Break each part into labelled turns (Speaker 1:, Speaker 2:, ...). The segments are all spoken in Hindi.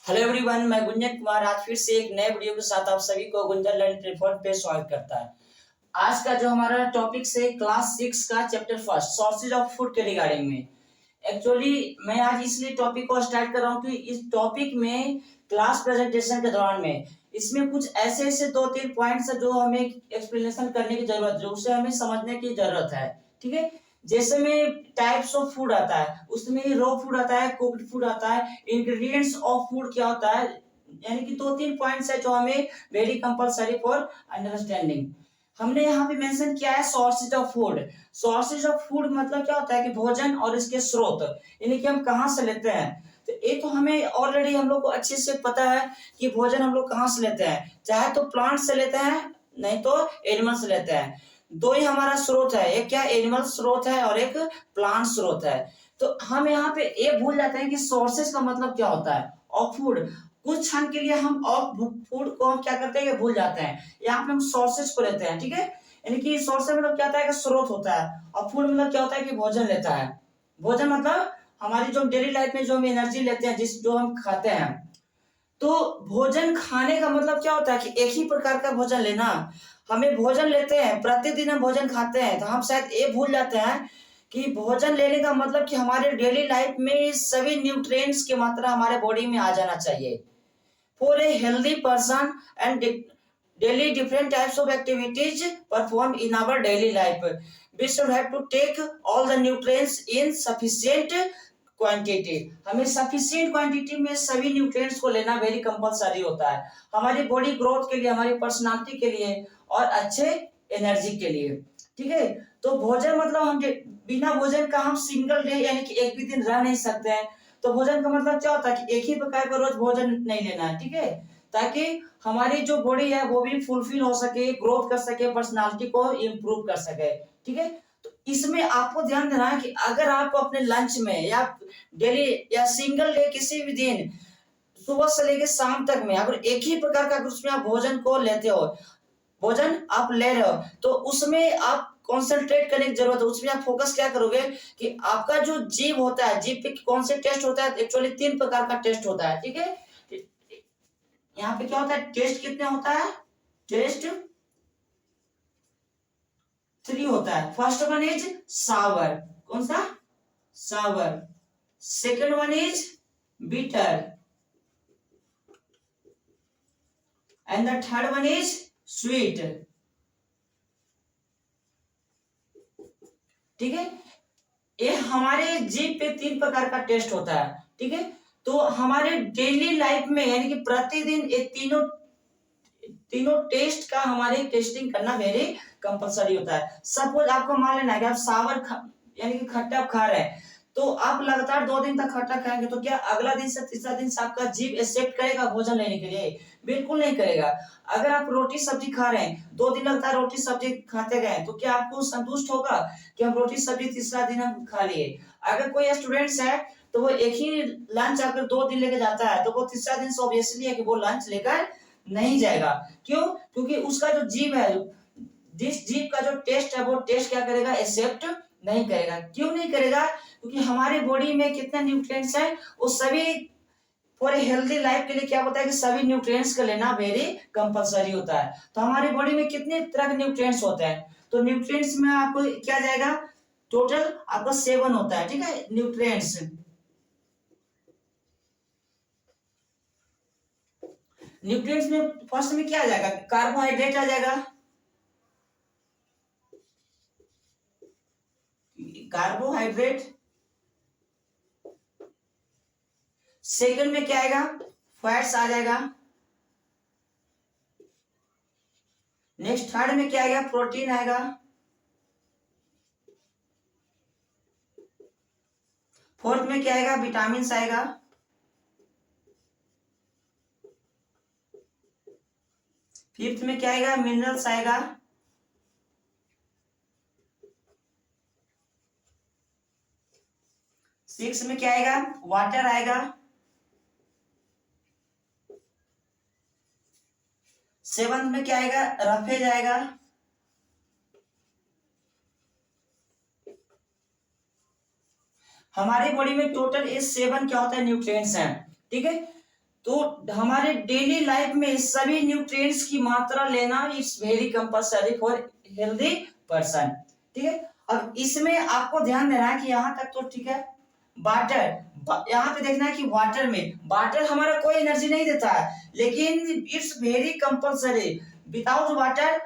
Speaker 1: हेलो एवरीवन, मैं गुंजन कुमार आज फिर से एक नए वीडियो के साथ आप सभी को गुंजन लर्न प्लेटफॉर्म पे स्वागत करता है। आज का जो हमारा टॉपिक है क्लास 6 का chapter first sources of food के रिगार्डिंग में। एक्चुअली मैं आज इसलिए टॉपिक को स्टार्ट कर रहा हूँ कि इस टॉपिक में क्लास प्रेजेंटेशन के दौरान में इसमें कुछ ऐसे ऐसे 2-3 पॉइंट्स है जो हमें एक्सप्लेनेशन करने की जरूरत है, उसे हमें समझने की जरूरत है। ठीक है, जैसे में टाइप्स ऑफ फूड आता है, उसमें रॉ फूड आता है, कुक्ड फूड आता है, इंग्रेडिएंट्स ऑफ फूड क्या होता है, यानी कि 2-3 पॉइंट्स है जो हमें वेरी कंपलसरी फॉर अंडरस्टैंडिंग। हमने यहाँ पे मेंशन किया है sources of food. Sources of food मतलब क्या होता है कि भोजन और इसके स्रोत, यानी कि हम कहाँ से लेते हैं। तो ये तो हमें ऑलरेडी हम लोग को अच्छे से पता है कि भोजन हम लोग कहाँ से लेते हैं, चाहे तो प्लांट से लेते हैं नहीं तो एनिमल से लेते हैं। दो ही हमारा स्रोत है, एक क्या एनिमल स्रोत है और एक प्लांट स्रोत है। तो हम यहाँ पे ये भूल जाते हैं कि सोर्सेज का मतलब क्या होता है ऑफ फूड। कुछ क्षण के लिए हम ऑफ फूड को हम क्या करते हैं भूल जाते हैं, यहाँ पे हम सोर्सेज को लेते हैं। ठीक है, यानी कि सोर्सेज मतलब क्या होता है कि स्रोत होता है, और फूड मतलब क्या होता है कि भोजन लेता है। भोजन मतलब हमारी जो डेली लाइफ में जो हम एनर्जी लेते हैं, जिस जो हम खाते हैं। तो भोजन खाने का मतलब क्या होता है कि एक ही प्रकार का भोजन लेना। हमें भोजन लेते हैं, प्रतिदिन हम भोजन खाते हैं, तो हम शायद ये भूल जाते हैं कि भोजन लेने का मतलब कि हमारे डेली लाइफ में सभी न्यूट्रिएंट्स की मात्रा हमारे बॉडी में आ जाना चाहिए। For a healthy person and daily different types of activities performed in our daily life, we should have to take all the nutrients in sufficient quantity. हमें सफिशिएंट क्वांटिटी में सभी न्यूट्रिएंट्स को लेना वेरी कंपलसरी होता है, हमारी बॉडी ग्रोथ के लिए, हमारी पर्सनालिटी के लिए और अच्छे एनर्जी के लिए। ठीक है, तो भोजन मतलब हम बिना भोजन का हम सिंगल डे यानी कि एक भी दिन रह नहीं सकते हैं। तो भोजन का मतलब क्या होता है कि एक ही प्रकार का रोज भोजन नहीं लेना है। ठीक है, ताकि हमारी जो बॉडी है वो भी फुलफिल हो सके, ग्रोथ कर सके, पर्सनालिटी को इम्प्रूव कर सके। ठीक है, तो इसमें आपको ध्यान देना है कि अगर आप अपने लंच में या डेली या सिंगल डे किसी भी दिन सुबह से लेकर शाम तक में अगर एक ही प्रकार का उसमें आप भोजन को लेते हो, भोजन आप ले रहे हो, तो उसमें आप कॉन्सेंट्रेट करने की जरूरत है। उसमें आप फोकस क्या करोगे कि आपका जो जीभ होता है, जीभ पे कौन से टेस्ट होता है। एक्चुअली 3 प्रकार का टेस्ट होता है। ठीक है, यहाँ पे क्या होता है, टेस्ट कितने होता है, टेस्ट 3 होता है। फर्स्ट वन इज सावर, कौन सा, sour. Second one is bitter and the third one is sweet. ठीक है, ये हमारे जीभ पे 3 प्रकार का टेस्ट होता है। ठीक है, तो हमारे डेली लाइफ में यानी कि प्रतिदिन ये तीनों तीनों टेस्ट का हमारे टेस्टिंग करना वेरी कंपलसरी होता है। सपोज आपको मान लेना है कि आप सावर यानी कि खट्टा खा रहे हैं, तो आप लगातार 2 दिन तक खट्टा खाएंगे तो क्या अगला दिन से तीसरा दिन से आपका जीभ एक्सेप्ट करेगा भोजन लेने के लिए? बिल्कुल नहीं करेगा। अगर आप रोटी सब्जी खा रहे हैं, 2 दिन लगातार रोटी सब्जी खाते गए, तो क्या आपको संतुष्ट होगा कि हम रोटी सब्जी तीसरा दिन हम खा लिए? अगर कोई स्टूडेंट्स है तो वो एक ही लंच अगर 2 दिन लेके जाता है, तो वो तीसरा दिन से ऑब्वियसली है कि वो लंच लेकर नहीं जाएगा। क्यों? क्योंकि उसका जो जीभ है, जिस जीभ का जो टेस्ट है वो टेस्ट क्या करेगा, एक्सेप्ट नहीं करेगा। क्यों नहीं करेगा? क्योंकि हमारी बॉडी में कितने न्यूट्रिएंट्स हैं, वो सभी फॉर हेल्दी लाइफ के लिए क्या होता है कि सभी न्यूट्रिएंट्स का लेना वेरी कंपलसरी होता है। तो हमारी बॉडी में कितने तरह के न्यूट्रिएंट्स होते हैं, तो न्यूट्रिएंट्स में आपको क्या जाएगा, टोटल आपका 7 होता है। ठीक है, न्यूट्रिएंट्स। न्यूट्रिएंट्स में फर्स्ट में क्या आ जाएगा, कार्बोहाइड्रेट आ जाएगा, कार्बोहाइड्रेट। सेकंड में क्या आएगा, फैट्स आ जाएगा। नेक्स्ट थर्ड में क्या आएगा, प्रोटीन आएगा। फोर्थ में क्या आएगा, विटामिन आएगा। फिफ्थ में क्या आएगा, मिनरल्स आएगा। सिक्स में क्या आएगा, वाटर आएगा। सेवंथ में क्या आएगा, रफेज आएगा। हमारी बॉडी में टोटल ये 7 क्या होता है, न्यूट्रिएंट्स हैं। ठीक है, तो हमारे डेली लाइफ में सभी न्यूट्रिएंट्स की मात्रा लेना it's very compulsory for healthy person. ठीक है, अब इसमें आपको ध्यान देना है कि यहाँ तक तो ठीक है। वाटर, यहाँ पे देखना है कि वाटर हमारा कोई एनर्जी नहीं देता है, लेकिन it's very compulsory. Without water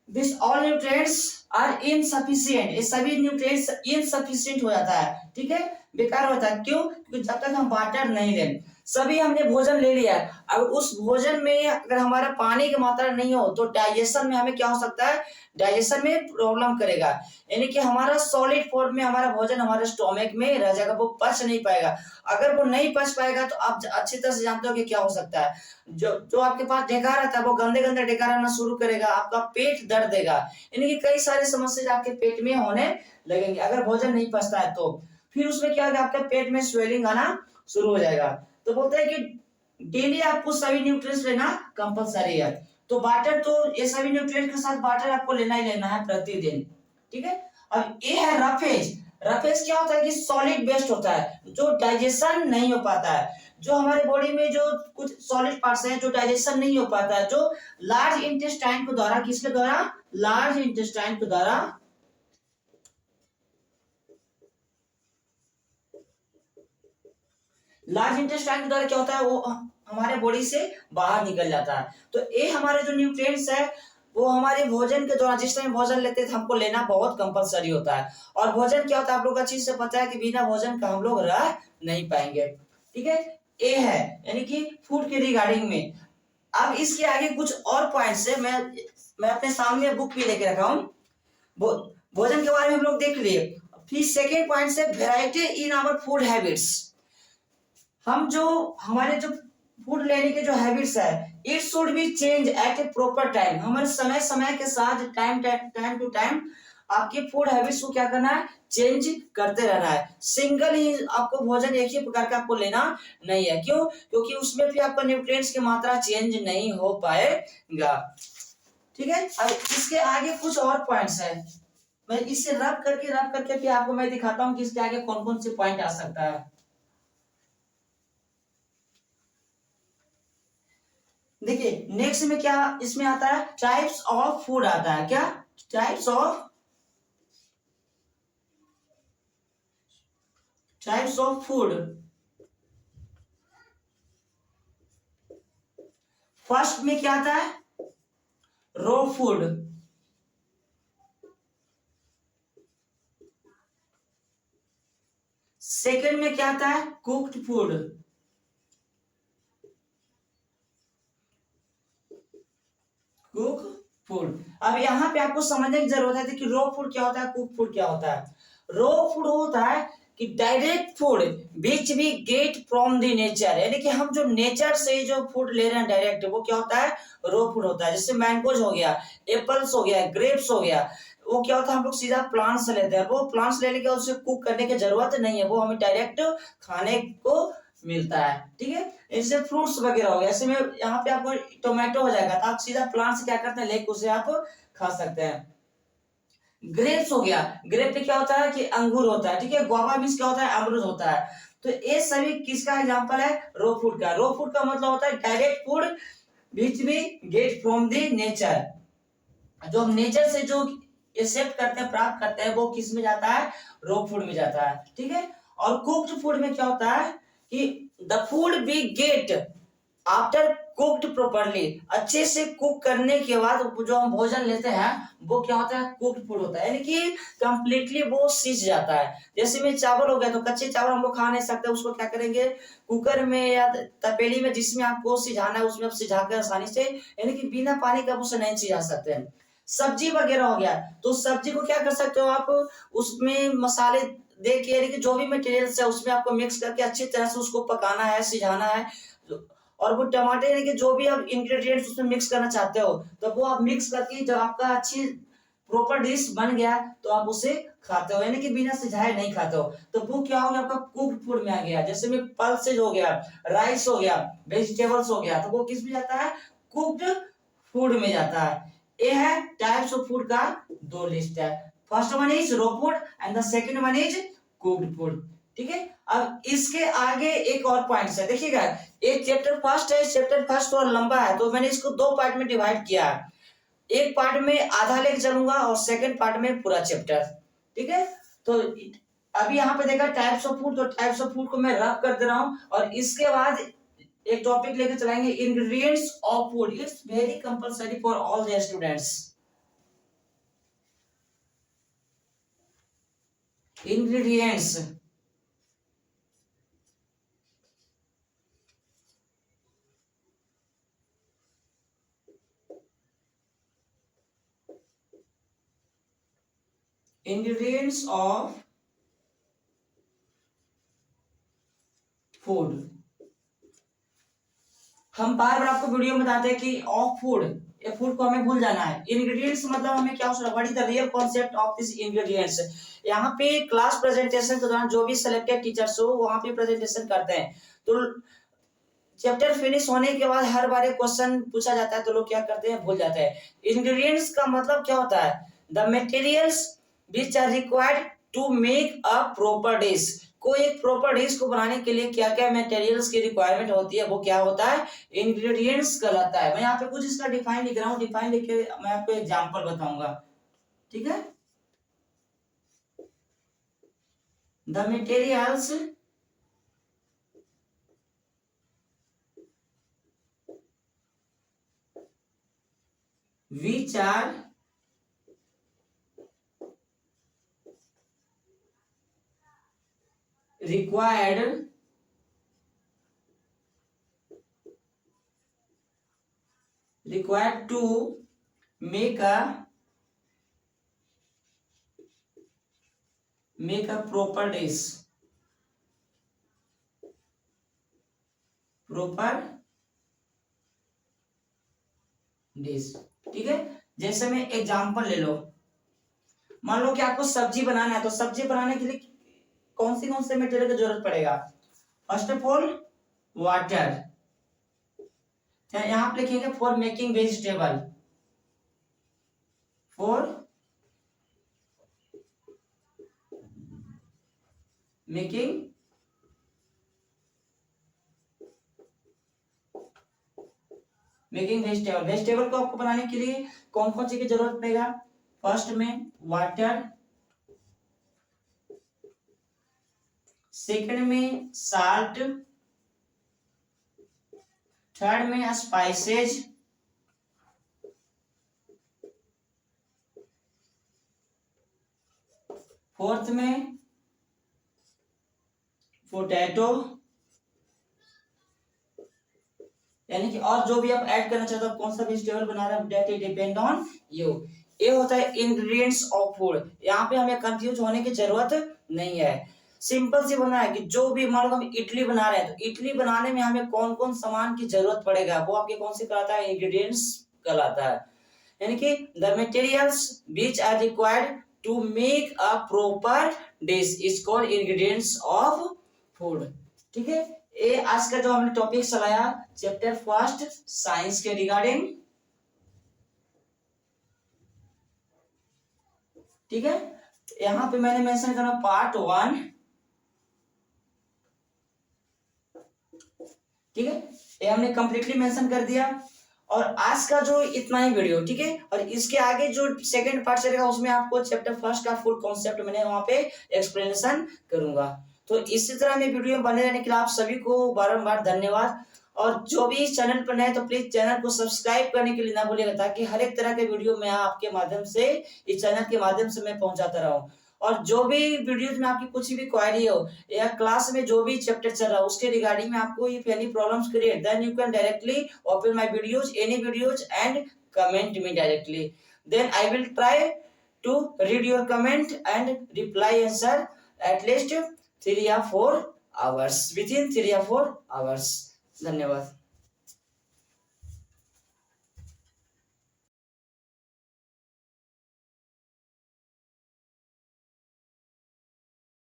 Speaker 1: this all nutrients are insufficient, ये सभी न्यूट्रिएंट्स इनसफिशिएंट हो जाता है। ठीक है, बेकार होता है। क्यों? क्योंकि जब तक हम वाटर नहीं लें, सभी हमने भोजन ले लिया, अब उस भोजन में अगर हमारा पानी की मात्रा नहीं हो तो डाइजेशन में हमें क्या हो सकता है, डाइजेशन में प्रॉब्लम करेगा, यानी कि हमारा सॉलिड फॉर्म में हमारा भोजन हमारे स्टोमक में रह जाएगा, वो पच नहीं पाएगा। अगर वो नहीं पच पाएगा तो आप अच्छी तरह से जानते हो कि क्या हो सकता है, जो जो आपके पास ढेकार रहता है वो गंदे गंदे ढेकार आना शुरू करेगा, आपका पेट दर्द देगा, यानी कि कई सारे समस्या आपके पेट में होने लगेंगे अगर भोजन नहीं पचता है तो। फिर उसमें क्या होगा, आपके पेट में स्वेलिंग आना शुरू हो जाएगा। तो बोलते हैं कि डेली आपको सभी न्यूट्रिएंट्स लेना कंपलसरी है। तो वाटर, तो ये सभी न्यूट्रिएंट के साथ वाटर आपको लेना ही लेना है प्रतिदिन। ठीक है, अब ये है रफेज। रफेज क्या होता है कि सॉलिड वेस्ट होता है, जो डाइजेशन नहीं हो पाता है, जो हमारे बॉडी में जो कुछ सॉलिड पार्ट्स हैं जो डाइजेशन नहीं हो पाता है, जो लार्ज इंटेस्टाइन के द्वारा, किसके द्वारा, लार्ज इंटेस्टाइन के द्वारा लार्ज इंटेस्टाइन के द्वारा क्या होता है, वो हमारे बॉडी से बाहर निकल जाता है। तो ये हमारे जो न्यूट्रिएंट्स है वो हमारे भोजन के द्वारा, जिस टाइम भोजन लेते हैं हमको लेना बहुत कंपलसरी होता है। और भोजन क्या होता है आप लोग अच्छी से पता है कि बिना भोजन का हम लोग रह नहीं पाएंगे। ठीक है, ये है यानी कि फूड के रिगार्डिंग में। अब इसके आगे कुछ और पॉइंट्स है, मैं अपने सामने बुक भी लेके रखा हूँ। भोजन के बारे में हम लोग देख लिए। फिर सेकेंड पॉइंट से variety in our food habits. हम जो हमारे जो फूड लेने के जो हैबिट्स है, it should be change at A proper time. हमारे समय समय के साथ टाइम टू टाइम आपके फूड हैबिट्स को क्या करना है, चेंज करते रहना है। सिंगल ही आपको भोजन एक ही प्रकार का आपको लेना नहीं है। क्यों? क्योंकि उसमें भी आपका न्यूट्रिएंट्स की मात्रा चेंज नहीं हो पाएगा। ठीक है, अब इसके आगे कुछ और पॉइंट्स है, मैं इसे रब करके फिर आपको मैं दिखाता हूँ कि इसके आगे कौन कौन से पॉइंट आ सकता है। देखिए नेक्स्ट में क्या इसमें आता है, टाइप्स ऑफ फूड आता है। क्या टाइप्स ऑफ फूड। फर्स्ट में क्या आता है, रॉ फूड। सेकंड में क्या आता है, कुक्ड फूड। Cook food. अब यहाँ पे आपको समझने की जरूरत है कि रॉ फूड क्या होता है, कुक फूड क्या होता है। रॉ फूड होता है कि direct food which we get from the nature, यानी कि हम जो नेचर से जो फूड ले रहे हैं डायरेक्ट, वो क्या होता है, रॉ फूड होता है। जैसे मैंगोज हो गया, एप्पल्स हो गया, ग्रेप्स हो गया, वो क्या होता है हम लोग सीधा प्लांट से लेते हैं। वो प्लांट्स लेने के बाद उसे कुक करने की जरूरत नहीं है, वो हमें डायरेक्ट खाने को मिलता है। ठीक है, इससे फ्रूट्स वगैरह हो गया, ऐसे में यहाँ पे आपको टोमेटो हो जाएगा तो आप सीधा प्लांट से क्या करते हैं, लेके उसे आप खा सकते हैं। ग्रेप्स हो गया, ग्रेप पे क्या होता है कि अंगूर होता है। ठीक है, गुआवा मीन्स क्या होता है, अमरूद होता है। तो ये सभी किसका एग्जांपल है, रॉ फूड का। रॉ फूड का मतलब होता है direct food which we get from the nature, जो हम नेचर से जो एक्सेप्ट करते हैं, प्राप्त करते हैं, वो किस में जाता है, रॉ फूड में जाता है। ठीक है, और कुक्ड फूड में क्या होता है कि the food we get after cooked properly, अच्छे से कुक करने के बाद जो हम भोजन लेते हैं वो क्या होता है, कुक्ड फूड होता है, यानी कि कंप्लीटली वो सीज जाता है। जैसे में चावल हो गया तो कच्चे चावल हम लोग खा नहीं सकते, उसको क्या करेंगे, कुकर में या तपेली में जिसमें आपको सिझाना है उसमें आप सिझा कर आसानी से, यानी कि बिना पानी का उसे नहीं सिझा सकते हैं। सब्जी वगैरह हो गया तो सब्जी को क्या कर सकते हो आप, उसमें मसाले दे के, यानी कि जो भी मटेरियल्स है उसमें आपको मिक्स करके अच्छी तरह से उसको पकाना है, सिझाना है। और वो टमाटर यानी कि जो भी आप इंग्रेडिएंट्स उसमें मिक्स करना चाहते हो तो वो आप मिक्स करके जब आपका अच्छी प्रॉपर डिश बन गया तो आप उसे खाते हो, यानी कि बिना सिझाए नहीं खाते हो। तो वो क्या हो गया, आपका कुक्ड फूड में आ गया। जैसे में पल्सेज हो गया, राइस हो गया, वेजिटेबल्स हो गया, तो वो किस में जाता है, कुक्ड फूड में जाता है। ये है टाइप्स ऑफ फूड का दो लिस्ट है। First one is raw food and the second one is cooked food. ठीक है। अब इसके आगे एक और पॉइंट्स है, देखिएगा। एक चैप्टर फर्स्ट है, चैप्टर फर्स्ट थोड़ा लंबा है तो मैंने इसको दो पार्ट में डिवाइड किया है। एक पार्ट में आधा लेके चलूंगा और सेकंड पार्ट में पूरा चैप्टर, ठीक है। तो अभी यहाँ पे देखा टाइप्स ऑफ फूड, तो टाइप्स ऑफ फूड को मैं रब कर दे रहा हूँ और इसके बाद एक टॉपिक लेके चलाएंगे ingredients of food. It's very compulsory for all the students. Ingredients, ingredients of food. हम बार बार आपको वीडियो में बताते हैं कि ऑफ फूड, ये फूड को हमें भूल जाना है। इंग्रेडिएंट्स मतलब हमें क्या होता है, what is the real concept of this ingredients. यहाँ पे क्लास प्रेजेंटेशन के दौरान जो भी सिलेक्टेड टीचर्स हो वहां पे प्रेजेंटेशन करते हैं, तो चैप्टर फिनिश होने के बाद हर बार एक क्वेश्चन पूछा जाता है तो लोग क्या करते हैं, भूल जाते हैं। इंग्रेडिएंट्स का मतलब क्या होता है, the materials which are required to make a proper dish. कोई एक प्रॉपर डिश को बनाने के लिए क्या क्या मटेरियल्स की रिक्वायरमेंट होती है, वो क्या होता है, इंग्रेडिएंट्स कहलाता है। मैं यहाँ पे कुछ इसका डिफाइन लिख रहा हूँ, डिफाइन लिख के मैं आपको एग्जांपल बताऊंगा, ठीक है। The materials which are required to make a proper dish, ठीक है। जैसे में एग्जांपल ले लो, मान लो कि आपको सब्जी बनाना है, तो सब्जी बनाने के लिए कौन से मटेरियल की जरूरत पड़ेगा, फर्स्ट ऑफ ऑल वाटर। यहां पे लिखेंगे for making vegetable, for making vegetable. Vegetable को आपको बनाने के लिए कौन कौन चीज की जरूरत पड़ेगा, फर्स्ट में वाटर, सेकंड में साल्ट, थर्ड में स्पाइसेज, फोर्थ में पोटैटो, यानी कि और जो भी आप ऐड करना चाहते हो, कौन सा वेजिटेबल बना रहे हैं, that it depend on you. ये होता है इंग्रेडिएंट्स ऑफ फूड। यहाँ पे हमें कंफ्यूज होने की जरूरत नहीं है, सिंपल सी बना है कि जो भी मान लो हम इडली बना रहे हैं तो इडली बनाने में हमें कौन कौन सामान की जरूरत पड़ेगा, वो आपके कौन से कहलाता है, इंग्रेडिएंट्स कहलाता है। यानी कि the materials which are required to make a proper dish is called ingredients of food, ठीक है। ये आज का जो हमने टॉपिक चलाया चैप्टर फर्स्ट साइंस के रिगार्डिंग, ठीक है। यहां पे मैंने मेंशन करा पार्ट 1, ठीक है, ये हमने कंप्लीटली मेंशन कर दिया। और आज का जो इतना ही वीडियो, ठीक है, और इसके आगे जो सेकंड पार्ट चलेगा उसमें आपको चैप्टर फर्स्ट का फुल कॉन्सेप्ट मैंने वहां पे एक्सप्लेनेशन करूंगा। तो इसी तरह में वीडियो बने रहने के लिए आप सभी को बारंबार धन्यवाद। और जो भी इस चैनल पर नए तो प्लीज चैनल को सब्सक्राइब करने के लिए ना भूलिएगा, ताकि हर एक तरह के वीडियो मैं आपके माध्यम से, इस चैनल के माध्यम से मैं पहुंचाता रहूं। और जो भी वीडियोज में आपकी कुछ भी क्वेरी हो या क्लास में जो भी चैप्टर चल रहा है उसके रिगार्डिंग में आपको if any problems create, then you can directly open my videos, any videos and comment me directly, then I will try to read your comment and reply answer at least 3 or 4 hours, within 3 or 4 hours। धन्यवाद।